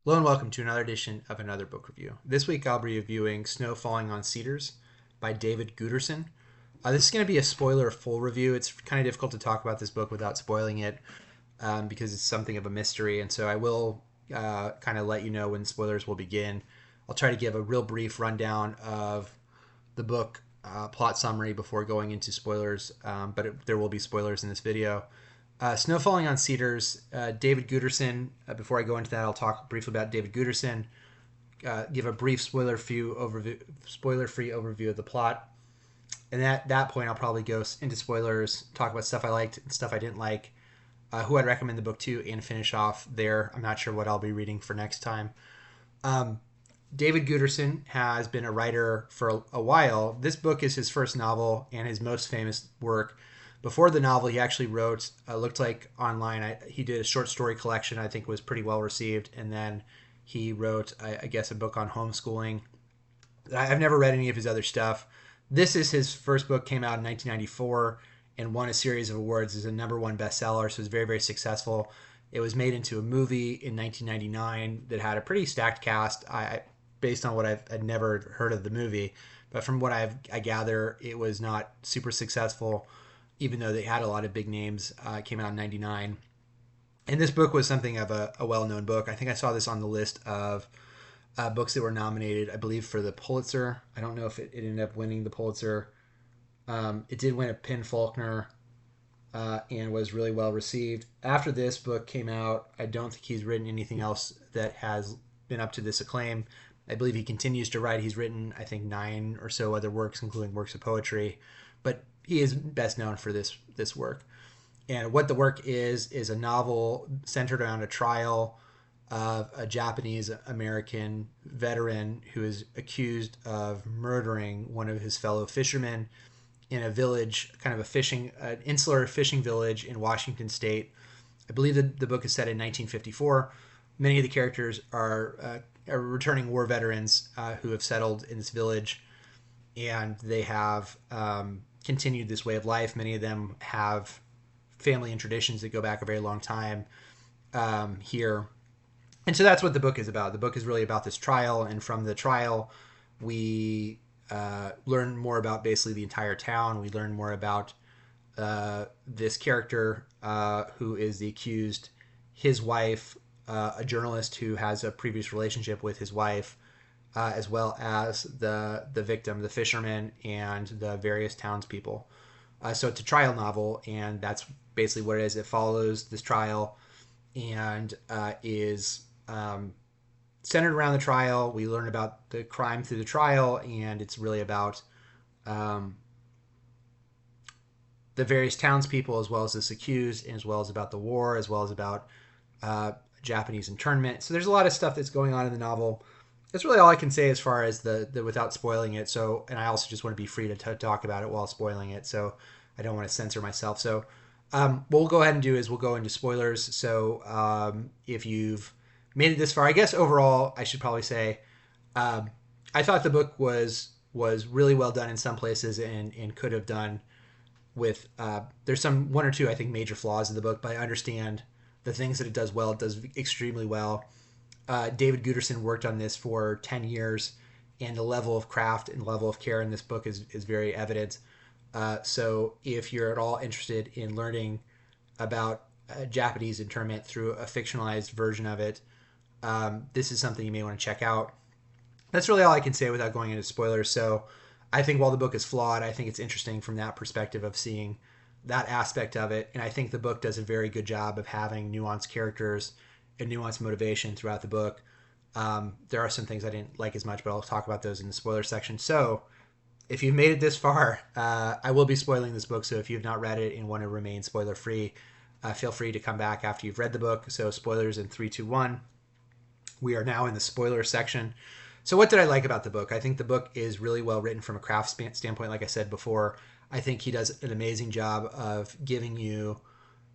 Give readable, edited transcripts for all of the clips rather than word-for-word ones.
Hello and welcome to another edition of Another Book Review. This week I'll be reviewing Snow Falling on Cedars by David Guterson. This is going to be a spoiler full review. It's kind of difficult to talk about this book without spoiling it because it's something of a mystery, and so I will kind of let you know when spoilers will begin. I'll try to give a real brief rundown of the book plot summary before going into spoilers, but there will be spoilers in this video. Snow Falling on Cedars, David Guterson. Before I go into that, I'll talk briefly about David Guterson, give a brief spoiler-free overview of the plot. And at that point, I'll probably go into spoilers, talk about stuff I liked and stuff I didn't like, who I'd recommend the book to, and finish off there. I'm not sure what I'll be reading for next time. David Guterson has been a writer for a while. This book is his first novel and his most famous work. Before the novel, he actually wrote, looked like online, he did a short story collection I think was pretty well received. And then he wrote, I guess, a book on homeschooling. I've never read any of his other stuff. This is his first book, came out in 1994 and won a series of awards as a #1 bestseller. So it was very, very successful. It was made into a movie in 1999 that had a pretty stacked cast. Based on what I'd never heard of the movie, but from what I gather, it was not super successful, even though they had a lot of big names. It came out in 99. And this book was something of a well-known book. I think I saw this on the list of books that were nominated, I believe, for the Pulitzer. I don't know if it ended up winning the Pulitzer. It did win a PEN Faulkner and was really well received. After this book came out, I don't think he's written anything else that has been up to this acclaim. I believe he continues to write. He's written, I think, 9 or so other works, including works of poetry. But he is best known for this work. And what the work is a novel centered around a trial of a Japanese American veteran who is accused of murdering one of his fellow fishermen in a village, kind of an insular fishing village in Washington State. I believe that the book is set in 1954. Many of the characters are returning war veterans who have settled in this village, and they have continued this way of life. Many of them have family and traditions that go back a very long time here. And so that's what the book is about. The book is really about this trial, and from the trial, we learn more about basically the entire town. We learn more about this character who is the accused, his wife, a journalist who has a previous relationship with his wife, as well as the victim, the fisherman, and the various townspeople. So it's a trial novel, and that's basically what it is. It follows this trial and is centered around the trial. We learn about the crime through the trial, and it's really about the various townspeople, as well as this accused, as well as about the war, as well as about Japanese internment. So there's a lot of stuff that's going on in the novel. That's really all I can say as far as the without spoiling it. So, and I also just want to be free to talk about it while spoiling it. So I don't want to censor myself. So what we'll go ahead and do is we'll go into spoilers. So if you've made it this far, I guess overall I should probably say I thought the book was really well done in some places and could have done with there's one or two I think major flaws in the book, but I understand the things that it does well. It does extremely well. David Guterson worked on this for 10 years, and the level of craft and level of care in this book is very evident. So if you're at all interested in learning about Japanese internment through a fictionalized version of it, this is something you may want to check out. That's really all I can say without going into spoilers. So I think while the book is flawed, I think it's interesting from that perspective of seeing that aspect of it. And I think the book does a very good job of having nuanced characters and nuanced motivation throughout the book. There are some things I didn't like as much, but I'll talk about those in the spoiler section. So if you've made it this far, I will be spoiling this book. So if you've not read it and want to remain spoiler free, feel free to come back after you've read the book. So spoilers in 3, 2, 1. We are now in the spoiler section. So what did I like about the book? I think the book is really well written from a craft standpoint. Like I said before, I think he does an amazing job of giving you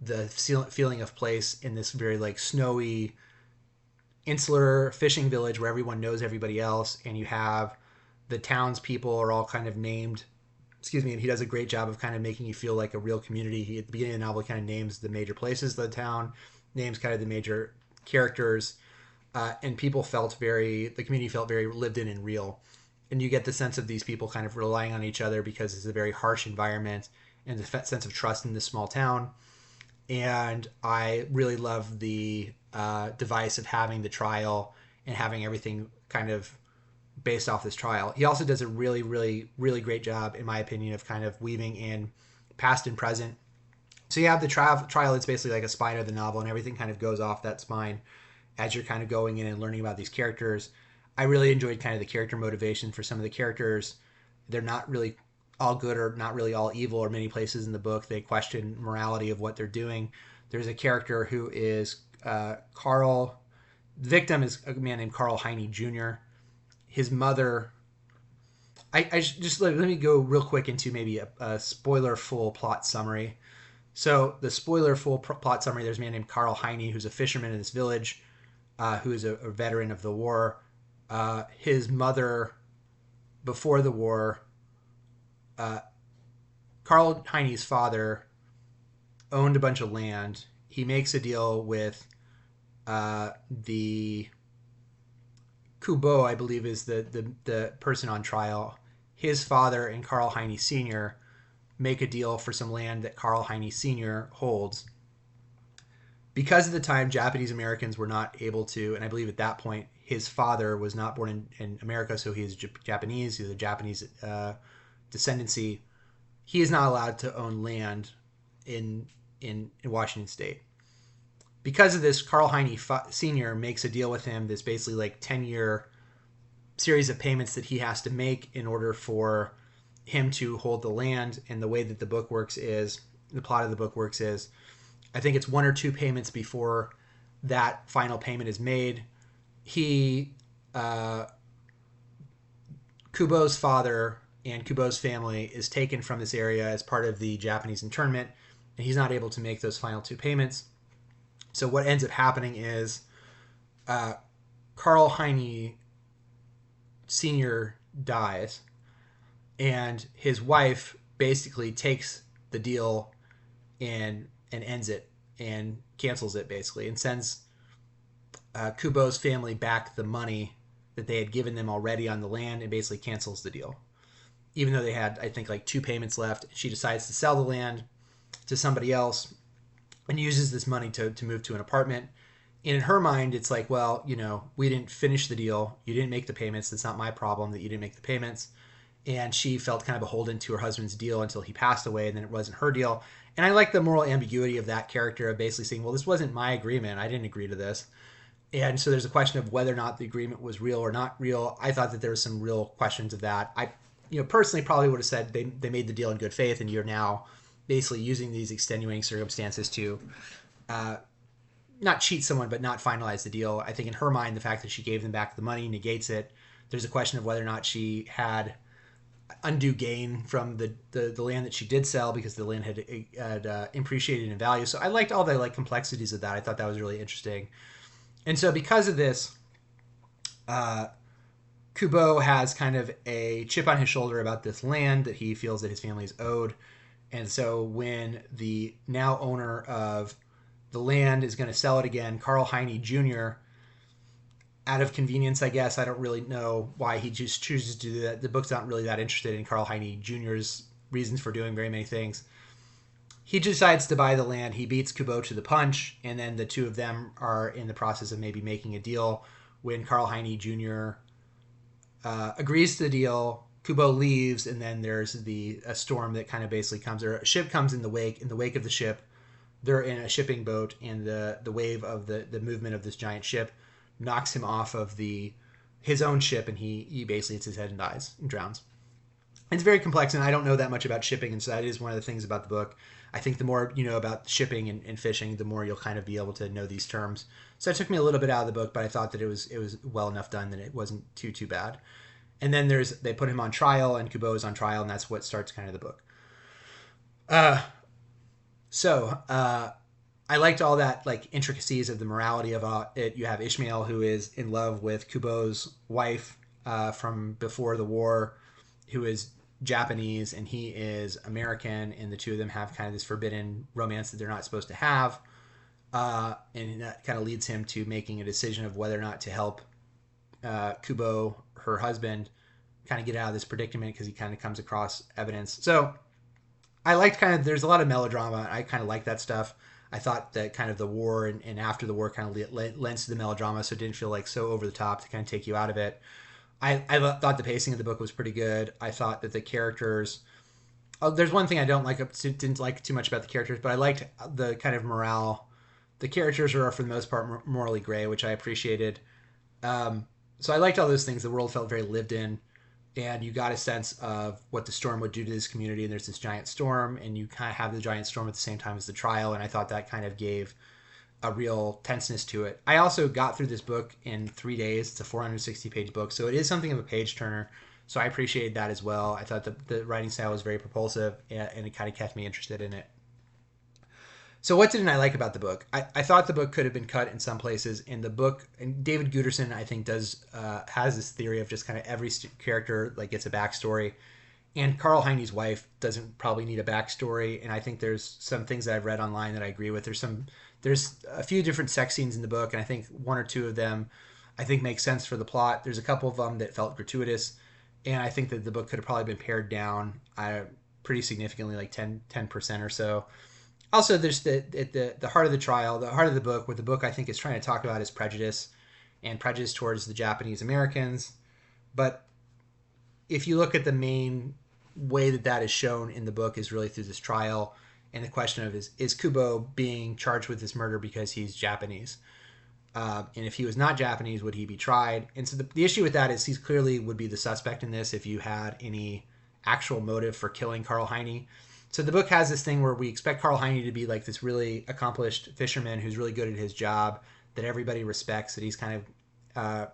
the feeling of place in this very like snowy, insular fishing village where everyone knows everybody else, and you have the townspeople are all kind of named. Excuse me, and he does a great job of kind of making you feel like a real community. He, at the beginning of the novel, kind of names the major places of the town, names kind of the major characters. and the community felt very lived in and real. And you get the sense of these people kind of relying on each other because it's a very harsh environment and the sense of trust in this small town. And I really love the device of having the trial and having everything kind of based off this trial. He also does a really, really, really great job, in my opinion, of kind of weaving in past and present. So you have the trial that's basically like a spine of the novel, and everything kind of goes off that spine as you're kind of going in and learning about these characters. I really enjoyed kind of the character motivation for some of the characters. They're not really all good or not really all evil, or many places in the book they question morality of what they're doing. There's a character who is Carl. The victim is a man named Carl Heine Jr. His mother. I just let me go real quick into maybe a spoiler full plot summary. So the spoiler full plot summary: there's a man named Carl Heine who's a fisherman in this village, who is a veteran of the war. His mother, before the war, Carl Heine's father owned a bunch of land. He makes a deal with the Kubo, I believe, is the person on trial. His father and Carl Heine Sr. make a deal for some land that Carl Heine Sr. holds. Because of the time, Japanese Americans were not able to, and I believe at that point, his father was not born in America, so he is Japanese. He's a Japanese descendancy. He is not allowed to own land in Washington State. Because of this, Carl Heine Sr. makes a deal with him, this basically like 10-year series of payments that he has to make in order for him to hold the land. And the way that the plot of the book works is, I think it's 1 or 2 payments before that final payment is made. Kubo's father and Kubo's family is taken from this area as part of the Japanese internment, and he's not able to make those final 2 payments. So what ends up happening is Carl Heine Sr. dies, and his wife basically takes the deal and ends it and cancels it basically, and sends Kubo's family back the money that they had given them already on the land, and basically cancels the deal. Even though they had, I think, like 2 payments left, she decides to sell the land to somebody else and uses this money to move to an apartment. And in her mind, it's like, well, we didn't finish the deal. You didn't make the payments. It's not my problem that you didn't make the payments. And she felt kind of beholden to her husband's deal until he passed away, and then it wasn't her deal. And I like the moral ambiguity of that character of basically saying, well, this wasn't my agreement. I didn't agree to this. And so there's a question of whether or not the agreement was real or not real. I thought that there was some real questions of that. I personally probably would have said they made the deal in good faith, and you're now basically using these extenuating circumstances to not cheat someone, but not finalize the deal. I think in her mind, the fact that she gave them back the money negates it. There's a question of whether or not she had undue gain from the land that she did sell, because the land had appreciated in value. So I liked all the complexities of that. I thought that was really interesting. And so because of this, Kubo has kind of a chip on his shoulder about this land that he feels that his family is owed. And so when the now owner of the land is going to sell it again, Carl Heine Jr., out of convenience, I guess, I don't really know why he just chooses to do that. The book's not really that interested in Carl Heine Jr.'s reasons for doing very many things. He decides to buy the land. He beats Kubo to the punch, and then the two of them are in the process of maybe making a deal. When Carl Heine Jr. Agrees to the deal, Kubo leaves, and then there's a storm that kind of basically comes, or a ship comes in the wake of the ship. They're in a shipping boat, and the wave of the movement of this giant ship knocks him off of his own ship, and he basically hits his head and dies and drowns. It's very complex, and I don't know that much about shipping, and so that is one of the things about the book. I think the more you know about shipping and fishing, the more you'll kind of be able to know these terms. So it took me a little bit out of the book, but I thought that it was well enough done that it wasn't too bad. And then they put him on trial, and Kubo is on trial, and that's what starts kind of the book. I liked all that intricacies of the morality of it. You have Ishmael, who is in love with Kubo's wife from before the war, who is Japanese and he is American, and the two of them have kind of this forbidden romance that they're not supposed to have. and that kind of leads him to making a decision of whether or not to help Kubo, her husband, kind of get out of this predicament because he kind of comes across evidence. So I liked there's a lot of melodrama. I kind of like that stuff. I thought that kind of the war and after the war kind of lends to the melodrama, so it didn't feel like so over the top to kind of take you out of it. I thought the pacing of the book was pretty good. I thought that the characters. Oh, there's one thing I didn't like too much about the characters, but I liked the kind of morale. The characters are for the most part morally gray, which I appreciated. So I liked all those things. The world felt very lived in, and you got a sense of what the storm would do to this community. And there's this giant storm, and you kind of have the giant storm at the same time as the trial. And I thought that kind of gave a real tenseness to it. I also got through this book in 3 days. It's a 460-page book, so it is something of a page turner. So I appreciated that as well. I thought the writing style was very propulsive, and it kind of kept me interested in it. So what didn't I like about the book? I thought the book could have been cut in some places. In the book, and David Guterson, I think, has this theory of just kind of every character like gets a backstory. And Carl Heine's wife doesn't probably need a backstory. And I think there's some things that I've read online that I agree with. There's a few different sex scenes in the book, and I think one or two of them I think make sense for the plot. There's a couple of them that felt gratuitous, and I think that the book could have probably been pared down pretty significantly, like 10% or so. Also, there's the heart of the trial, the heart of the book. What the book I think is trying to talk about is prejudice, and prejudice towards the Japanese Americans. But if you look at the main way that is shown in the book is really through this trial, and the question of is Kubo being charged with this murder because he's Japanese? And if he was not Japanese, would he be tried? And so the issue with that is he clearly would be the suspect in this if you had any actual motive for killing Carl Heine. So the book has this thing where we expect Carl Heine to be like this really accomplished fisherman who's really good at his job, that everybody respects, that he's kind of,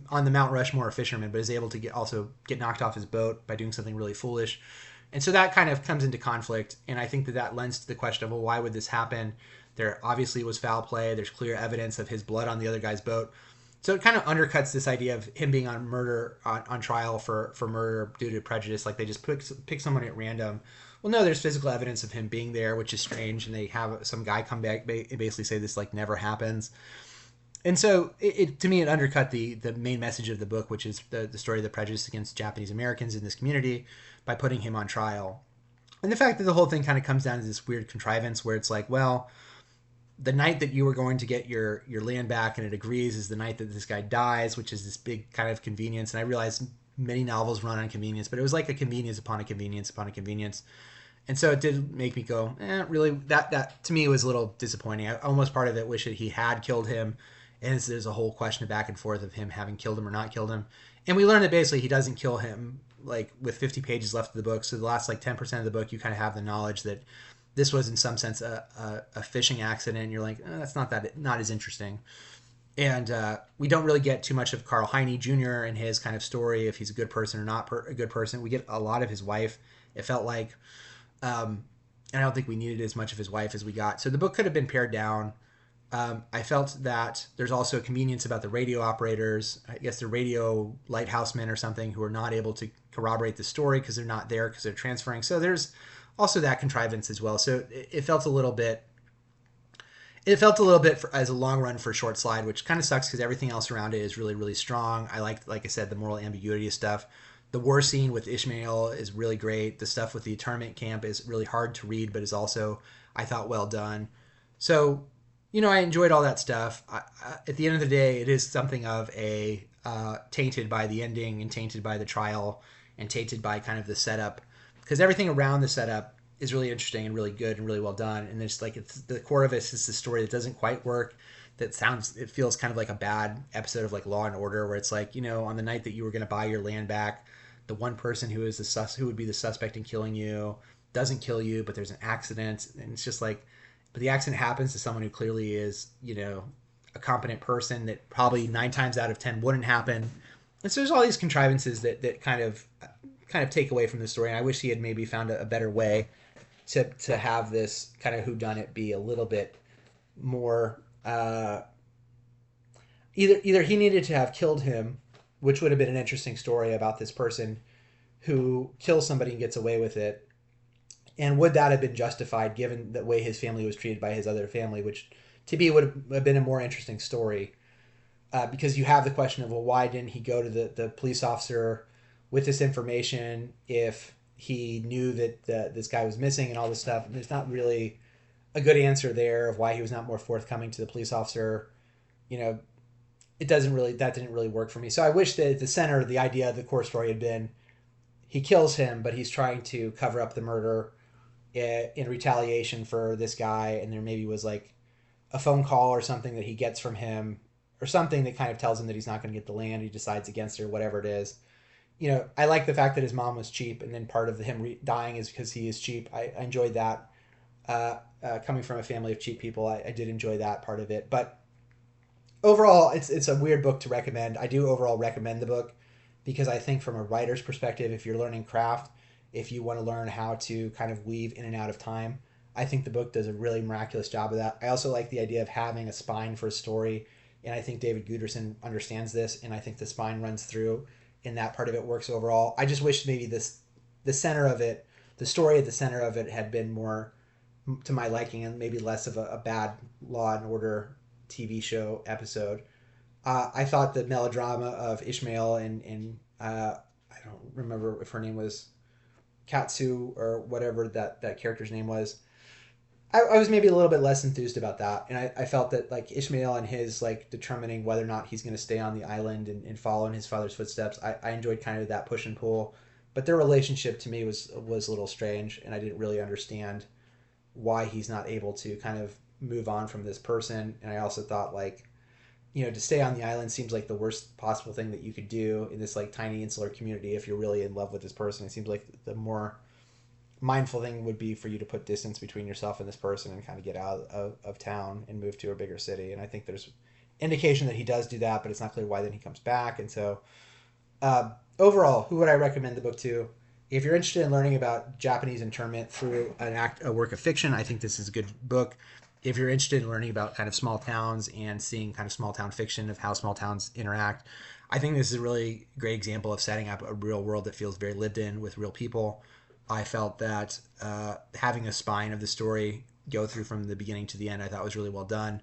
on the Mount Rushmore of fishermen, but is able to also get knocked off his boat by doing something really foolish. And so that kind of comes into conflict. And I think that lends to the question of, well, why would this happen? There obviously was foul play. There's clear evidence of his blood on the other guy's boat. So it kind of undercuts this idea of him being on trial for murder due to prejudice, like they just pick someone at random. Well, no, there's physical evidence of him being there, which is strange, and they have some guy come back and basically say this like never happens. And so to me, it undercut the main message of the book, which is the story of the prejudice against Japanese Americans in this community by putting him on trial. And the fact that the whole thing kind of comes down to this weird contrivance where it's like, well, the night that you were going to get your land back and it agrees is the night that this guy dies, which is this big kind of convenience. And I realize many novels run on convenience, but it was like a convenience upon a convenience upon a convenience. And so it did make me go, really, that to me was a little disappointing. I almost part of it wish that he had killed him. And there's a whole question of back and forth of him having killed him or not killed him. And we learned that basically he doesn't kill him, like with 50 pages left of the book. So the last like 10% of the book, you kind of have the knowledge that this was in some sense a fishing accident. And you're like, that's not as interesting. And we don't really get too much of Carl Heine Jr. and his kind of story, if he's a good person or not a good person. We get a lot of his wife. It felt like, and I don't think we needed as much of his wife as we got. So the book could have been pared down. I felt that there's also a convenience about the radio operators. I guess the radio lighthousemen or something who are not able to corroborate the story because they're not there because they're transferring. So there's also that contrivance as well. So it felt a little bit. It felt a little bit as a long run for a short slide, which kind of sucks because everything else around it is really, really strong. I like I said, the moral ambiguity of stuff. The war scene with Ishmael is really great. The stuff with the internment camp is really hard to read, but is also, I thought, well done. So, I enjoyed all that stuff. At the end of the day, it is something of a tainted by the ending and tainted by the trial and tainted by kind of the setup, because everything around the setup is really interesting and really good and really well done. And it's the core of it is the story that doesn't quite work. It feels kind of like a bad episode of like Law and Order, where it's like, on the night that you were going to buy your land back, the one person who would be the suspect in killing you doesn't kill you, but there's an accident, and it's just like, but the accident happens to someone who clearly is, a competent person that probably 9 times out of 10 wouldn't happen. And so there's all these contrivances that kind of take away from the story. And I wish he had maybe found a better way to have this kind of whodunit be a little bit more. Either he needed to have killed him, which would have been an interesting story about this person who kills somebody and gets away with it, And would that have been justified given the way his family was treated by his other family, which to me would have been a more interesting story. Because you have the question of, well, why didn't he go to the police officer with this information if he knew that this guy was missing and all this stuff? And there's not really a good answer there of why he was not more forthcoming to the police officer. You know, that didn't really work for me. So I wish that the center, the idea of the core story had been he kills him, but he's trying to cover up the murder in retaliation for this guy, and there maybe was like a phone call or something that he gets from him or something that kind of tells him that he's not going to get the land. He decides against it or whatever it is. You know, I like the fact that his mom was cheap, and then part of him dying is because he is cheap. I enjoyed that. Coming from a family of cheap people, I did enjoy that part of it. But overall, it's a weird book to recommend. I do overall recommend the book because I think from a writer's perspective, if you're learning craft, if you want to learn how to kind of weave in and out of time, I think the book does a really miraculous job of that. I also like the idea of having a spine for a story, and I think David Guterson understands this, and I think the spine runs through, and that part of it works overall. I just wish maybe the center of it, the story at the center of it, had been more to my liking and maybe less of a bad Law and Order TV show episode. I thought the melodrama of Ishmael and I don't remember if her name was Katsu or whatever that character's name was. I was maybe a little bit less enthused about that, and I felt that like Ishmael and his like determining whether or not he's going to stay on the island and follow in his father's footsteps. I enjoyed kind of that push and pull, but their relationship to me was a little strange, and I didn't really understand why he's not able to kind of move on from this person. And I also thought like, you know, to stay on the island seems like the worst possible thing that you could do in this like tiny insular community if you're really in love with this person. It seems like the more mindful thing would be for you to put distance between yourself and this person and kind of get out of town and move to a bigger city. And I think there's indication that he does do that, but it's not clear why then he comes back. And so overall, who would I recommend the book to? If you're interested in learning about Japanese internment through a work of fiction, I think this is a good book. If you're interested in learning about kind of small towns and seeing kind of small town fiction of how small towns interact, I think this is a really great example of setting up a real world that feels very lived in with real people. I felt that having a spine of the story go through from the beginning to the end, I thought was really well done.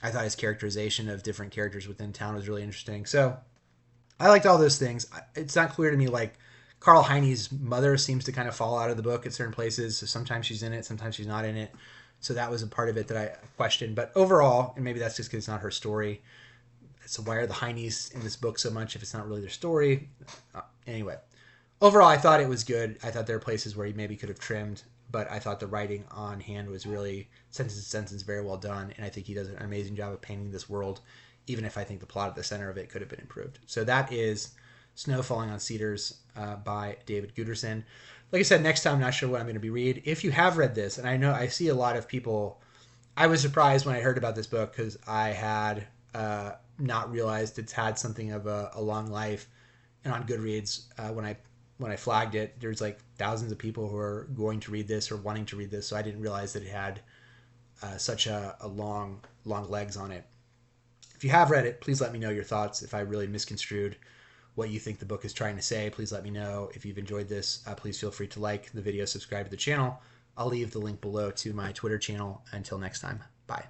I thought his characterization of different characters within town was really interesting. So I liked all those things. It's not clear to me, like, Carl Heine's mother seems to kind of fall out of the book at certain places. So sometimes she's in it, sometimes she's not in it. So that was a part of it that I questioned. But overall, and maybe that's just because it's not her story. So why are the Heines in this book so much if it's not really their story? Anyway, overall, I thought it was good. I thought there were places where he maybe could have trimmed, but I thought the writing on hand was really sentence to sentence very well done. And I think he does an amazing job of painting this world, even if I think the plot at the center of it could have been improved. So that is Snow Falling on Cedars by David Guterson. Like I said, next time I'm not sure what I'm going to be read. If you have read this, and I know I see a lot of people, I was surprised when I heard about this book because I had not realized it's had something of a long life. And on Goodreads, when I flagged it, there's like thousands of people who are going to read this or wanting to read this. So I didn't realize that it had such a long legs on it. If you have read it, please let me know your thoughts. If I really misconstrued what you think the book is trying to say, please let me know. If you've enjoyed this, please feel free to like the video, subscribe to the channel. I'll leave the link below to my Twitter channel. Until next time, bye.